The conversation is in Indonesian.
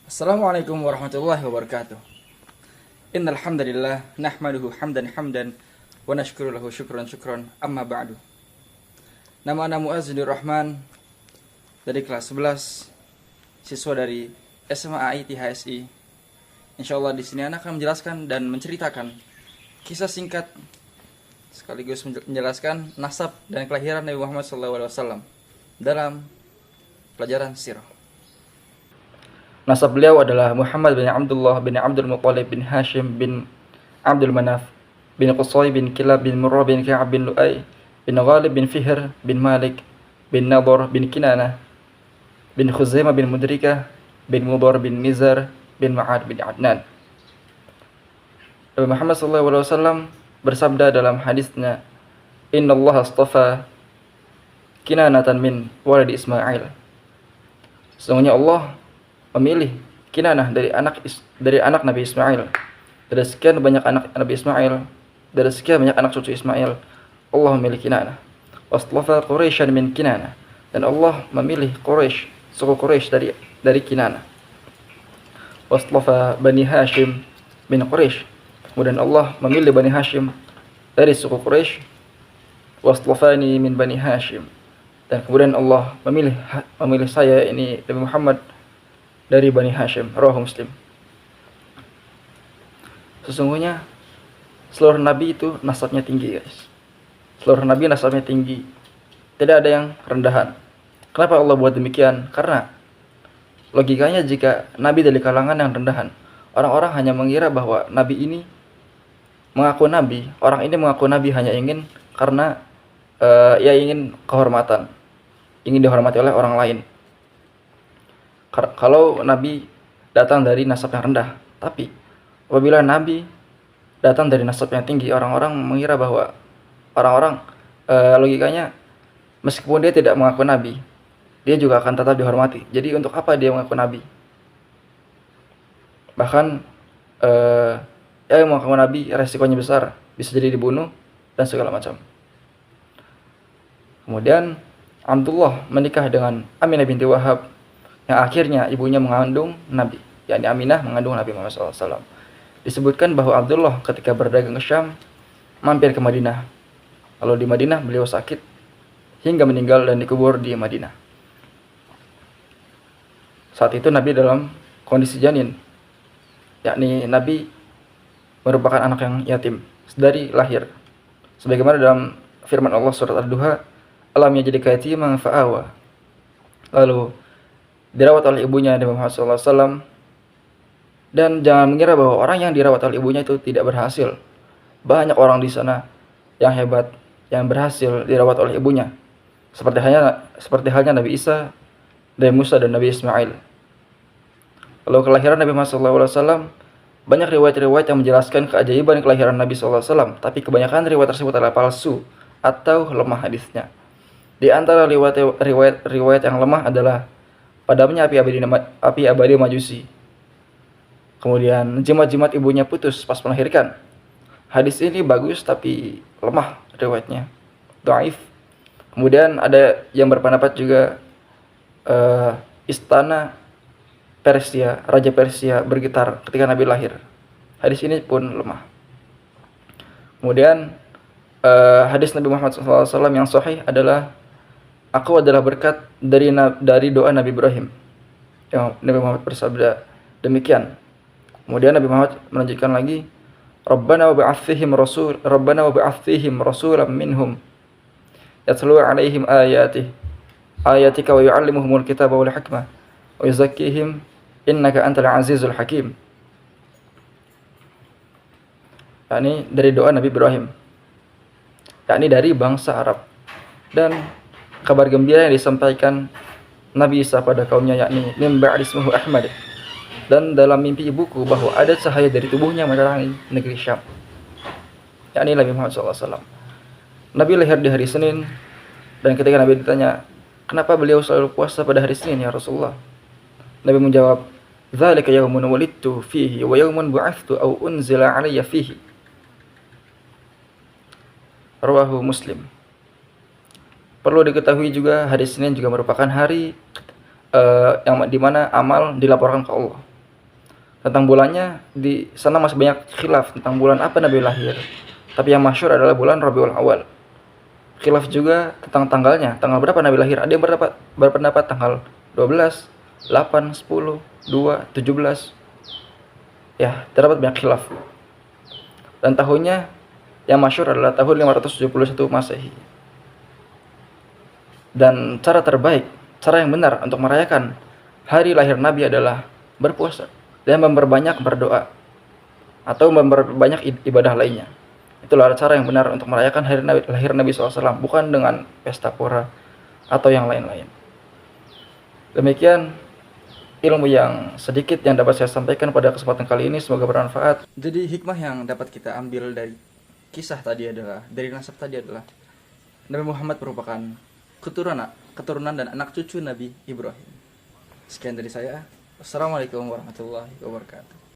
Assalamualaikum warahmatullahi wabarakatuh. Innal hamdalillah nahmaduhu hamdan hamdan wa nashkuru lahu syukran syukran amma ba'du. Nama ana Muazzinur Rahman dari kelas 11, siswa dari SMA AIT HSI. Insyaallah di sini anak akan menjelaskan dan menceritakan kisah singkat sekaligus menjelaskan nasab dan kelahiran Nabi Muhammad SAW dalam pelajaran sirah. Nasab beliau adalah Muhammad bin Abdullah bin Abdul Muttalib bin Hashim bin Abdul Manaf bin Qusay bin Kilab bin Murrah bin Ka'ab bin Lu'ay bin Ghalib bin Fihr bin Malik bin Nadhr bin Kinanah bin Khuzaimah bin Mudrikah bin Mudhar bin Nizar bin Ma'ad bin Adnan. Nabi Muhammad SAW bersabda dalam hadisnya, Inna Allah astafa Kinanatan min waladi Ismail. Sesungguhnya Allah memilih Kinanah dari anak Nabi Ismail. Dari sekian banyak anak Nabi Ismail, dari sekian banyak anak cucu Ismail, Allah memilih Kinanah. Wastafa Quraisyan min Kinanah, dan Allah memilih Quraisy, suku Quraisy dari Kinanah. Wastafa Bani Hashim min Quraisy, kemudian Allah memilih Bani Hashim dari suku Quraisy. Wastafani min Bani Hashim, dan kemudian Allah memilih saya, ini Nabi Muhammad, dari Bani Hashim. Rawahu Muslim. Sesungguhnya seluruh nabi itu nasabnya tinggi, guys. Seluruh nabi nasabnya tinggi, tidak ada yang rendahan. Kenapa Allah buat demikian? Karena logikanya, jika nabi dari kalangan yang rendahan, orang-orang hanya mengira bahwa nabi ini mengaku nabi, orang ini mengaku nabi hanya ingin karena ia ingin kehormatan, ingin dihormati oleh orang lain. Kalau nabi datang dari nasab yang rendah, tapi apabila nabi datang dari nasab yang tinggi, orang-orang mengira bahwa logikanya, meskipun dia tidak mengaku nabi, dia juga akan tetap dihormati. Jadi untuk apa dia mengaku nabi? Bahkan yang mengaku nabi resikonya besar, bisa jadi dibunuh dan segala macam. Kemudian Abdullah menikah dengan Aminah binti Wahab, yang akhirnya ibunya mengandung Nabi, yakni Aminah mengandung Nabi Muhammad SAW. Disebutkan bahwa Abdullah ketika berdagang ke Syam mampir ke Madinah. Lalu di Madinah beliau sakit hingga meninggal dan dikubur di Madinah. Saat itu Nabi dalam kondisi janin, yakni Nabi merupakan anak yang yatim dari lahir. Sebagaimana dalam firman Allah surat Ad-Duha, alam yajidka yatiman fa'awa. Lalu dirawat oleh ibunya Nabi Muhammad SAW. Dan jangan mengira bahwa orang yang dirawat oleh ibunya itu tidak berhasil. Banyak orang di sana yang hebat, yang berhasil dirawat oleh ibunya. Seperti halnya Nabi Isa, Nabi Musa, dan Nabi Ismail. Lalu kelahiran Nabi Muhammad SAW, banyak riwayat-riwayat yang menjelaskan keajaiban kelahiran Nabi SAW. Tapi kebanyakan riwayat tersebut adalah palsu atau lemah hadisnya. Di antara riwayat yang lemah adalah padamnya api abadi Majusi. Kemudian jimat-jimat ibunya putus pas melahirkan. Hadis ini bagus tapi lemah riwayatnya, dhaif. Kemudian ada yang berpendapat juga istana Persia, Raja Persia bergetar ketika Nabi lahir. Hadis ini pun lemah. Kemudian hadis Nabi Muhammad SAW yang sahih adalah, aku adalah berkat dari doa Nabi Ibrahim. Yang Nabi Muhammad bersabda demikian. Kemudian Nabi Muhammad melanjutkan lagi, Rabbana wa ba'ath fihim rasulan minhum yatlu 'alaihim ayatika wa yu'allimuhumul kitaba wal hikmah wa yuzakkihim innaka antal azizul hakim. Yakni dari doa Nabi Ibrahim, yakni dari bangsa Arab. Dan kabar gembira yang disampaikan Nabi Isa pada kaumnya, yakni min ba'di ismuhu Ahmad, dan dalam mimpi ibuku bahwa ada cahaya dari tubuhnya menerangi negeri Syam, yakni Nabi Muhammad SAW. Nabi lahir di hari Senin, dan ketika Nabi ditanya, kenapa beliau selalu puasa pada hari Senin ya Rasulullah? Nabi menjawab, dzalika yaumun wulidtu fihi wa yaumun bu'ithtu aw unzila 'alayya fihi. Rawahu Muslim. Perlu diketahui juga, hari Senin juga merupakan hari yang dimana amal dilaporkan ke Allah. Tentang bulannya di sana masih banyak khilaf tentang bulan apa Nabi lahir. Tapi yang masyhur adalah bulan Rabiul Awal. Khilaf juga tentang tanggalnya, tanggal berapa Nabi lahir. Ada yang berpendapat tanggal 12, 8, 10, 2, 17. Ya, terdapat banyak khilaf. Dan tahunnya yang masyhur adalah tahun 571 Masehi. Dan cara terbaik, cara yang benar untuk merayakan hari lahir Nabi adalah berpuasa dan memperbanyak berdoa atau memperbanyak ibadah lainnya. Itulah cara yang benar untuk merayakan hari lahir Nabi SAW, bukan dengan pesta pora atau yang lain-lain. Demikian ilmu yang sedikit yang dapat saya sampaikan pada kesempatan kali ini, semoga bermanfaat. Jadi hikmah yang dapat kita ambil dari kisah tadi adalah, dari nasab tadi adalah, Nabi Muhammad merupakan keturunan dan anak cucu Nabi Ibrahim. Sekian dari saya. Assalamualaikum warahmatullahi wabarakatuh.